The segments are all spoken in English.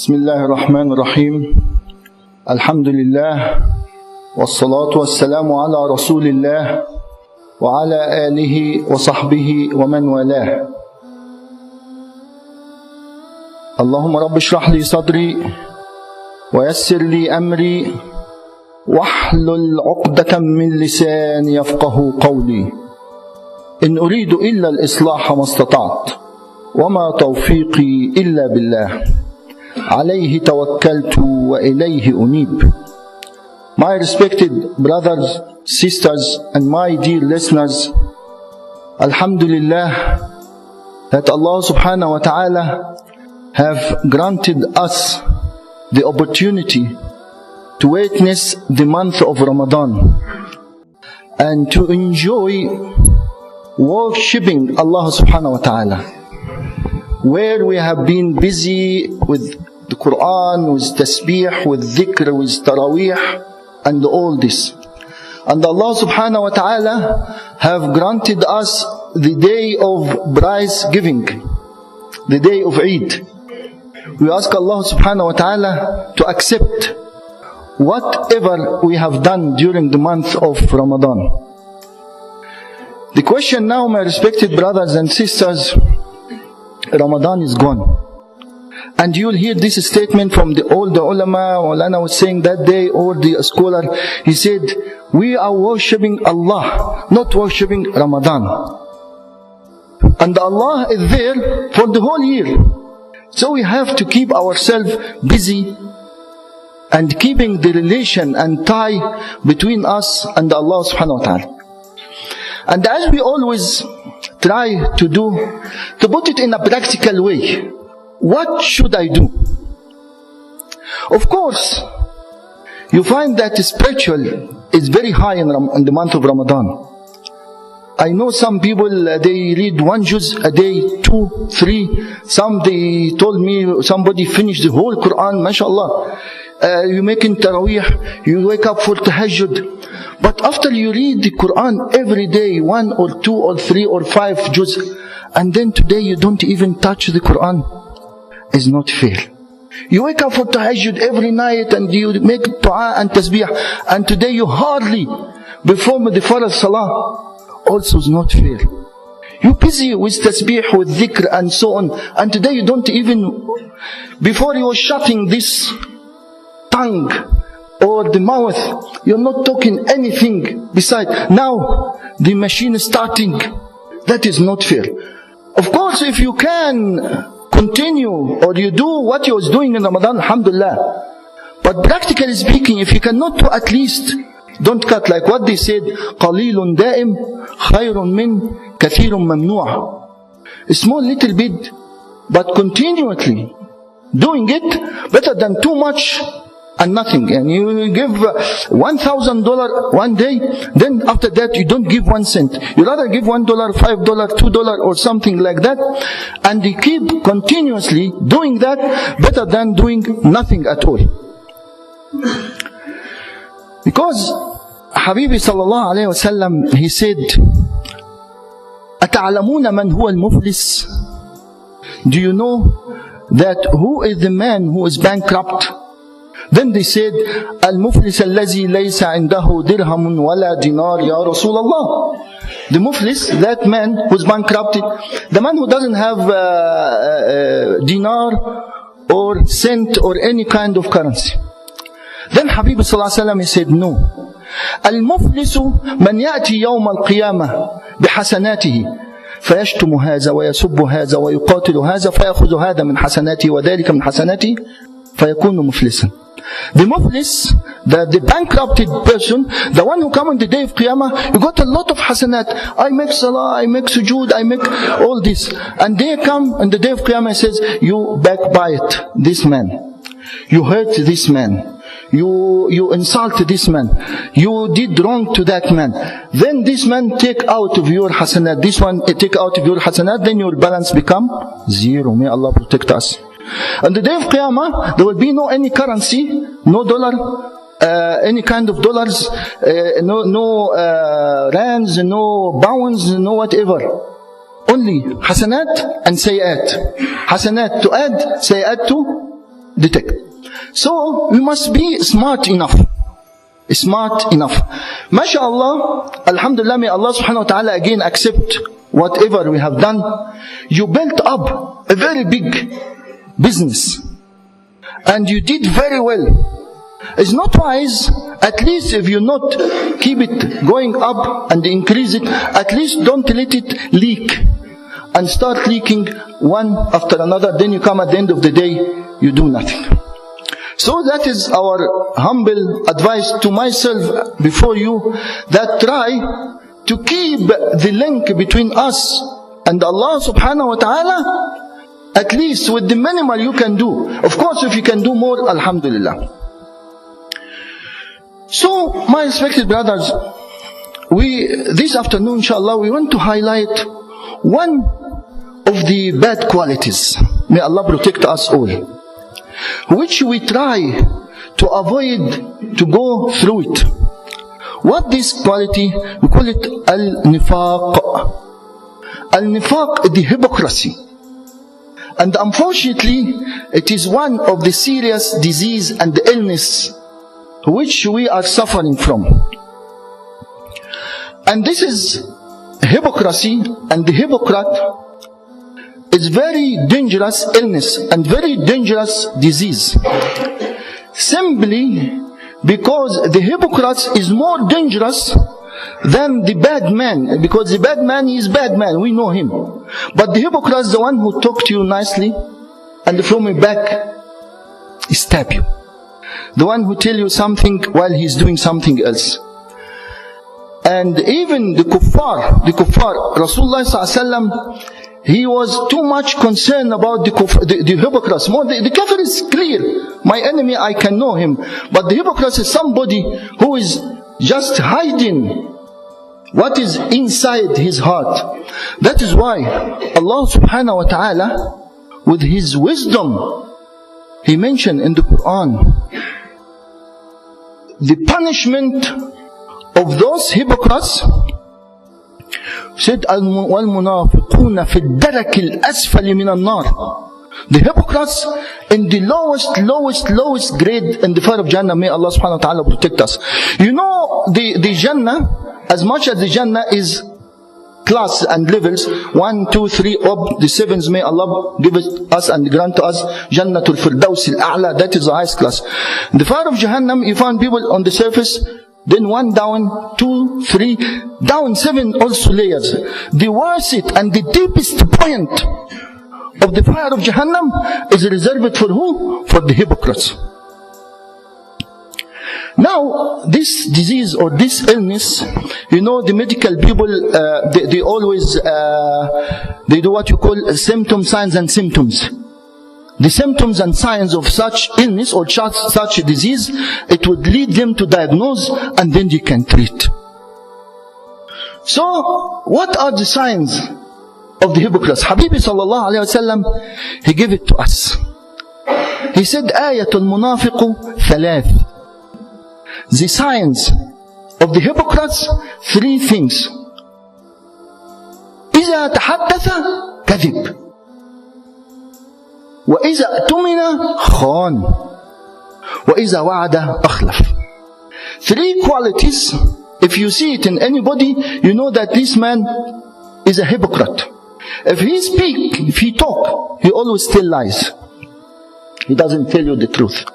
Bismillahir Rahmanir Rahim. Alhamdulillah. Wassalatu wassalamu ala Rasulillah wa ala alihi wa sahbihi wa man walah. Allahumma rabbi shrah li sadri wa yassir li amri wahlul 'uqdatan min lisani yafqahu qawli. In uridu illa al-islaha mastata'tu wa ma tawfiqi illa billah. Alayhi tawakkaltu wa ilayhi unib. My respected brothers, sisters, and my dear listeners, Alhamdulillah that Allah subhanahu wa ta'ala have granted us the opportunity to witness the month of Ramadan and to enjoy worshipping Allah subhanahu wa ta'ala, where we have been busy with the Quran, with tasbih, with dhikr, with taraweeh, and all this. And Allah subhanahu wa ta'ala have granted us the day of prize giving, the day of Eid. We ask Allah subhanahu wa ta'ala to accept whatever we have done during the month of Ramadan. The question now, my respected brothers and sisters, Ramadan is gone. And you'll hear this statement from the old ulama. Maulana was saying that day, or the scholar, he said, we are worshipping Allah, not worshipping Ramadan. And Allah is there for the whole year. So we have to keep ourselves busy and keeping the relation and tie between us and Allah subhanahu wa ta'ala. And as we always try to do, to put it in a practical way, what should I do? Of course, you find that spiritual is very high in the month of Ramadan. I know some people, they read one juz a day, 2, 3. Some, they told me, somebody finished the whole Quran, mashallah. You making taraweeh, you wake up for tahajjud. But after you read the Quran every day, 1 or 2 or 3 or 5 juz, and then today you don't even touch the Quran, is not fair. You wake up for tahajjud every night and you make dua and tasbih, and today you hardly perform the farz salah, also is not fair. You're busy with tasbih, with dhikr and so on, and today you don't even, before you're shutting this tongue or the mouth, you're not talking anything beside. Now the machine is starting. That is not fair. Of course, if you can continue or you do what you was doing in Ramadan, alhamdulillah. But practically speaking, if you cannot do, at least don't cut. Like what they said, قَلِيلٌ دَائِمٌ خَيْرٌ مِّن كَثِيرٌ مَمْنُوعٌ. A small little bit, but continually doing it, better than too much and nothing. And you give $1,000 one day, then after that you don't give 1 cent. You rather give $1, $5, $2 or something like that, and you keep continuously doing that, better than doing nothing at all. Because Habibi sallallahu alayhi wa sallam, he said, أَتَعْلَمُونَ مَنْ هُوَ الْمُفْلِسِ? Do you know that who is the man who is bankrupt? Then they said, Al-Muflis allazi laysa indahu dirhamun wala dinar ya Rasulullah. The Muflis, that man who's bankrupted, the man who doesn't have dinar or cent or any kind of currency. Then Habib sallallahu alaihi wasallam, he said, no. Al-Muflisu man ya'ti yawm al-qiyamah bihasanatihi فيشتم هذا ويسب هذا ويقاتل هذا فيأخذ هذا من حسناته وذلك من حسناته فيكون مفلسا. The muflis, the bankrupted person, the one who come on the day of Qiyamah, you got a lot of hasanat. I make salah, I make sujood, I make all this. And they come on the day of Qiyamah and says, you backbite this man. You hurt this man. You insult this man. You did wrong to that man. Then this man take out of your hasanat. This one take out of your hasanat. Then your balance become zero. May Allah protect us. On the day of Qiyamah, there will be no any currency, no dollar, any kind of dollars, no rands, no pounds, no whatever. Only hasanat and sayyat. Hasanat to add, sayyat to detect. So we must be smart enough. Smart enough. MashaAllah, Alhamdulillah, may Allah subhanahu wa ta'ala again accept whatever we have done. You built up a very big business. And you did very well. It's not wise, at least if you not keep it going up and increase it, at least don't let it leak. And start leaking one after another, then you come at the end of the day, you do nothing. So that is our humble advice to myself before you, that try to keep the link between us and Allah subhanahu wa ta'ala, at least with the minimal you can do. Of course, if you can do more, alhamdulillah. So, my respected brothers, this afternoon, inshallah, we want to highlight one of the bad qualities. May Allah protect us all, which we try to avoid to go through it. What this quality? We call it al-nifaq. Al-nifaq, the hypocrisy. And unfortunately, it is one of the serious disease and illness which we are suffering from. And this is hypocrisy, and the hypocrite is very dangerous illness and very dangerous disease. Simply because the hypocrite is more dangerous than the bad man. Because the bad man is bad man, we know him. But the hypocrite is the one who talks to you nicely and from your back stab you. The one who tell you something while he's doing something else. And even the kuffar, Rasulullah ﷺ, he was too much concerned about the hypocrites. More, the kafir is clear. My enemy, I can know him. But the hypocrite is somebody who is just hiding what is inside his heart. That is why Allah subhanahu wa ta'ala, with His wisdom, He mentioned in the Quran the punishment of those hypocrites. Said, وَالْمُنَافِقُونَ فِي الدَّرَكِ الْأَسْفَلِ مِنَ النَّارِ. The hypocrites in the lowest grade in the fire of Jannah. May Allah subhanahu wa ta'ala protect us. You know, the Jannah, as much as the Jannah is class and levels, 1, 2, 3, up the sevens, may Allah give it us and grant to us Jannatul Firdaus al-A'la. That is the highest class. In the fire of Jahannam, you find people on the surface, then 1 down, 2, 3 down, 7 also layers. The worst and the deepest point of the fire of Jahannam is reserved for who? For the hypocrites. Now, this disease or this illness, you know, the medical people, they always, they do what you call symptom, signs and symptoms. The symptoms and signs of such illness or such disease, it would lead them to diagnose and then they can treat. So, what are the signs of the hypocrites? Habibi sallallahu alayhi wa sallam, he gave it to us. He said, Ayatul munafiqu thalath. The signs of the hypocrites, 3 things. إذا تحدث كذب, وإذا اؤتمن خان, وإذا وعد أخلف. 3 qualities. If you see it in anybody, you know that this man is a hypocrite. If he speak, if he talk, he always tell lies. He doesn't tell you the truth.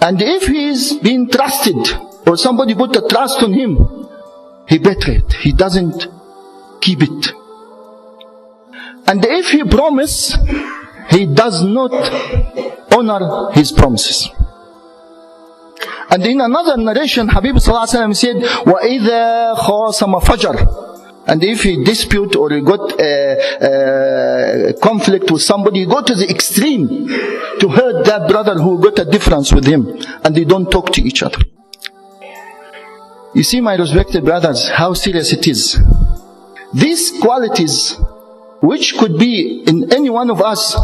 And if he is being trusted, or somebody put a trust on him, he betray it. He doesn't keep it. And if he promise, he does not honor his promises. And in another narration, Habib sallallahu alaihi wasallam said, وَإِذَا خَاصَمَ فَجَرَ. And if he dispute or he got conflict with somebody, he go to the extreme to hurt that brother who got a difference with him, and they don't talk to each other. You see, my respected brothers, how serious it is. These qualities, which could be in any one of us,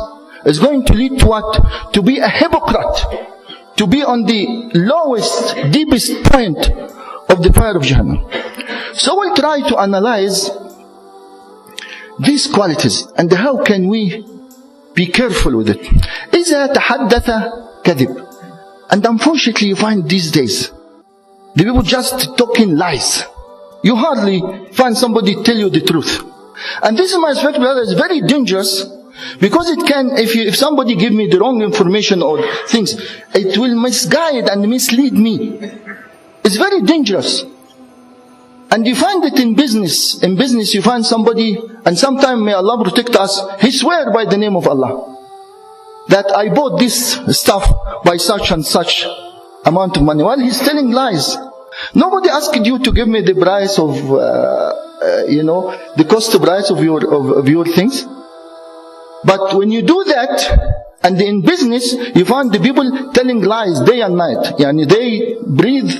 is going to lead to what? To be a hypocrite. To be on the lowest, deepest point of the fire of Jahannam. So we'll try to analyze these qualities and how can we Be careful with it. إذا تحدث كذب. And unfortunately you find these days, the people just talking lies. You hardly find somebody tell you the truth. And this is my respect, brother, is very dangerous, because it can, if somebody give me the wrong information or things, it will misguide and mislead me. It's very dangerous. And you find it in business. In business you find somebody, and sometimes may Allah protect us, he swear by the name of Allah that I bought this stuff by such and such amount of money. While he's telling lies. Nobody asked you to give me the price of, the cost price of your things. But when you do that, and in business, you find the people telling lies day and night. Yani they breathe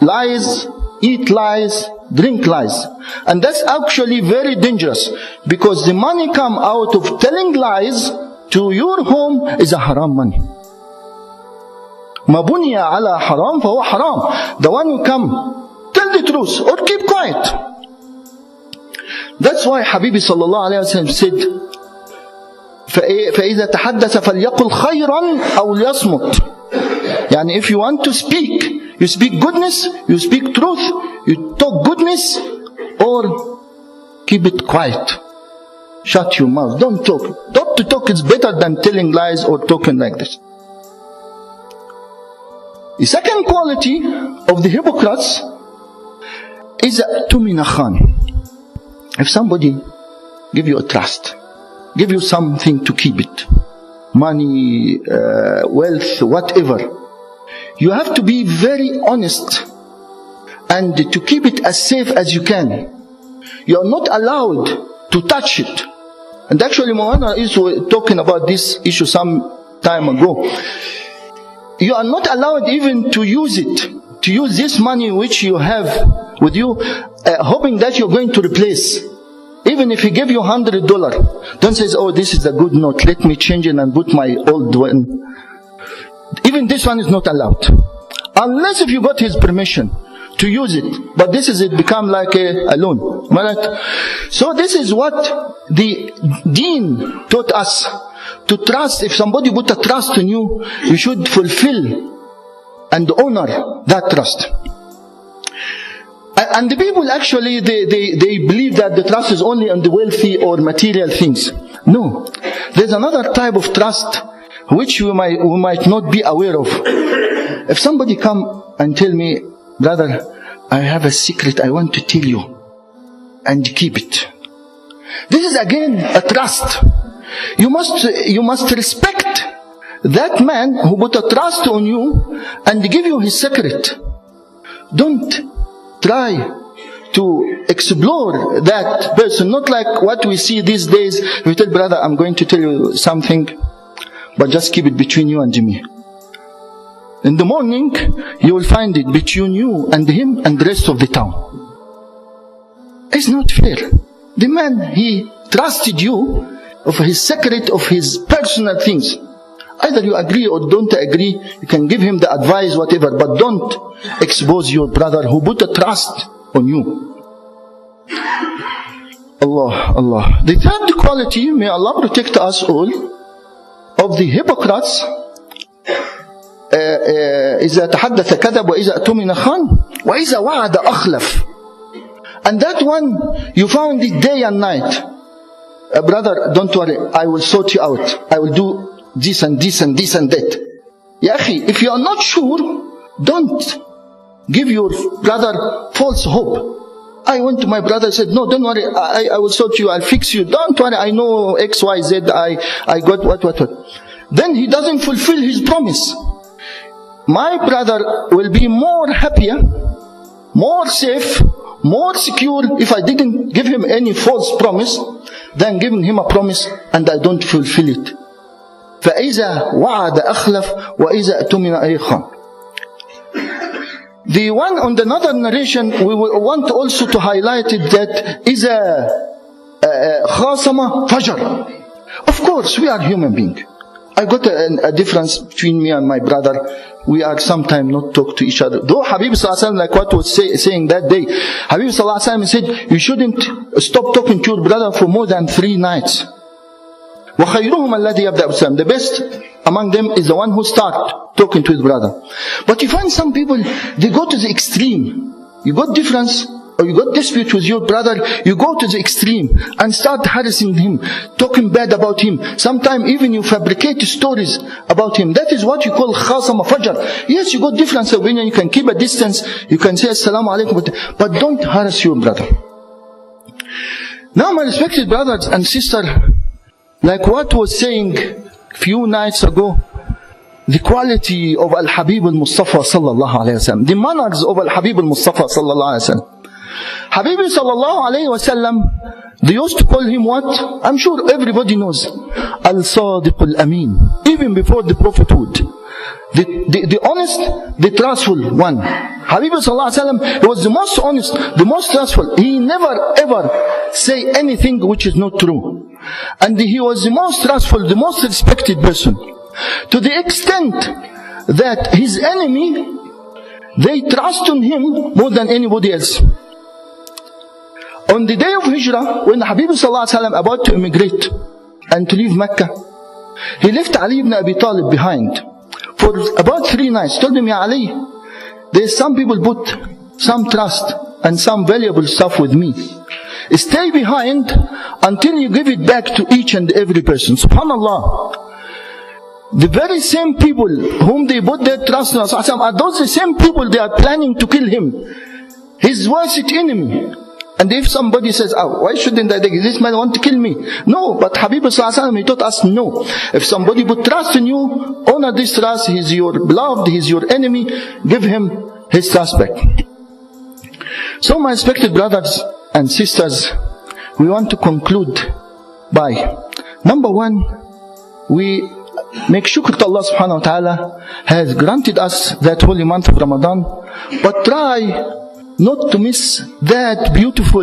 lies, eat lies, drink lies. And that's actually very dangerous, because the money come out of telling lies to your home is a haram money. ما بني على حرام فهو حرام. The one who come, tell the truth or keep quiet. That's why Habibi sallallahu alayhi wa sallam said, فإذا تحدث فليقل خيرا أو ليصمت. يعني if you want to speak, you speak goodness, you speak truth, you talk goodness, or keep it quiet. Shut your mouth, don't talk. Not to talk is better than telling lies or talking like this. The second quality of the hypocrites is tumina khan. If somebody give you a trust, give you something to keep it, money, wealth, whatever, you have to be very honest and to keep it as safe as you can. You are not allowed to touch it. And actually Moana is talking about this issue some time ago. You are not allowed even to use it, to use this money which you have with you, hoping that you're going to replace. Even if he gave you $100, don't say, oh, this is a good note, let me change it and put my old one. Even this one is not allowed, unless if you got his permission to use it. But this is, it become like a loan. Right? So this is what the deen taught us. To trust, if somebody put a trust in you, you should fulfill and honor that trust. And the people actually, they believe that the trust is only on the wealthy or material things. No. There's another type of trust which we might not be aware of. If somebody come and tell me, brother, I have a secret I want to tell you, and keep it. This is again a trust. You must respect that man who put a trust on you and give you his secret. Don't try to explore that person. Not like what we see these days. We tell brother, I'm going to tell you something, but just keep it between you and me. In the morning, you will find it between you and him and the rest of the town. It's not fair. The man, he trusted you of his secret, of his personal things. Either you agree or don't agree, you can give him the advice, whatever, but don't expose your brother who put a trust on you. Allah. The third quality, may Allah protect us all, of the hypocrites, إذا تحدث كذب وإذا أتمن خان وإذا وعد أخلف. And that one, you found it day and night. Brother, don't worry, I will sort you out. I will do this and this and this and that. Ya akhi, if you are not sure, don't give your brother false hope. I went to my brother and said, no, don't worry, I will sort you, I'll fix you. Don't worry, I know X, Y, Z, I got what. Then he doesn't fulfill his promise. My brother will be more happier, more safe, more secure if I didn't give him any false promise than giving him a promise and I don't fulfill it. فَإِذَا وَعَدَ أَخْلَفْ وَإِذَا أَتُمِنَ أَيْخَانْ. The one on another narration, we want also to highlight it, that إِذَا خَاصَمَ فَجَرَ. Of course, we are human beings. I got a difference between me and my brother. We are sometimes not talk to each other. Though Habib Sallallahu Alaihi Wasallam, like what was saying that day, Habib Sallallahu Alaihi Wasallam said, you shouldn't stop talking to your brother for more than 3 nights. وَخَيْرُهُمَ الَّذِي يَبْدَأُ بِالسَّلَامِ. The best among them is the one who start talking to his brother. But you find some people, they go to the extreme. You got difference, or you got dispute with your brother, you go to the extreme and start harassing him, talking bad about him. Sometimes even you fabricate stories about him. That is what you call khasama fajr. Yes, you got difference of opinion, you can keep a distance, you can say assalamu alaikum, but don't harass your brother. Now my respected brothers and sisters, like what was saying few nights ago, the quality of Al-Habib al-Mustafa sallallahu alayhi wa sallam, the manners of Al-Habib al-Mustafa sallallahu alayhi wa sallam. Habib sallallahu alayhi wa sallam, they used to call him what? I'm sure everybody knows. Al-Sadiq al-Amin. Even before the prophethood. The honest, the trustful one. Habib sallallahu alayhi wa sallam, he was the most honest, the most trustful. He never ever say anything which is not true. And he was the most trustful, the most respected person. To the extent that his enemy, they trust on him more than anybody else. On the day of Hijrah, when Habib sallallahu alaihi wasallam about to immigrate and to leave Mecca, he left Ali ibn Abi Talib behind for about 3 nights. Told him, Ya Ali, there's some people put some trust and some valuable stuff with me. Stay behind until you give it back to each and every person. SubhanAllah. The very same people whom they put their trust in are those the same people they are planning to kill him. His worst enemy. And if somebody says, oh, why shouldn't I take it? This man want to kill me. No, but Habib sallallahu he taught us no. If somebody put trust in you, honor this trust. He's your beloved, he's your enemy. Give him his trust back. So my respected brothers and sisters, we want to conclude by, number 1, we make shukr to Allah subhanahu wa ta'ala has granted us that holy month of Ramadan, but try not to miss that beautiful,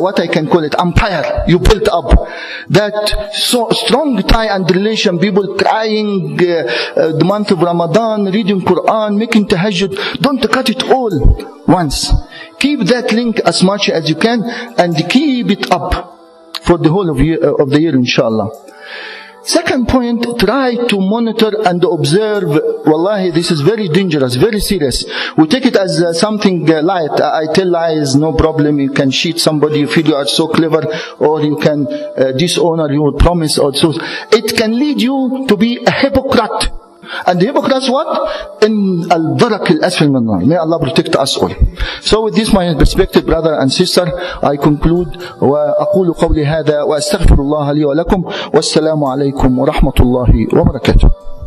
what I can call it, empire you built up. That so strong tie and relation, people crying the month of Ramadan, reading Quran, making tahajjud. Don't cut it all once. Keep that link as much as you can and keep it up for the whole of the year, inshallah. Second point, try to monitor and observe. Wallahi, this is very dangerous, very serious. We take it as something light. I tell lies, no problem. You can cheat somebody, you feel you are so clever, or you can dishonor your promise or so. It can lead you to be a hypocrite. And the hypocrites what? In al-darak al-asfal min nar. May Allah protect us all. So with this, my respected brother and sister, I conclude. وأقول قولي هذا وأستغفر الله لي ولكم والسلام عليكم ورحمة الله وبركاته.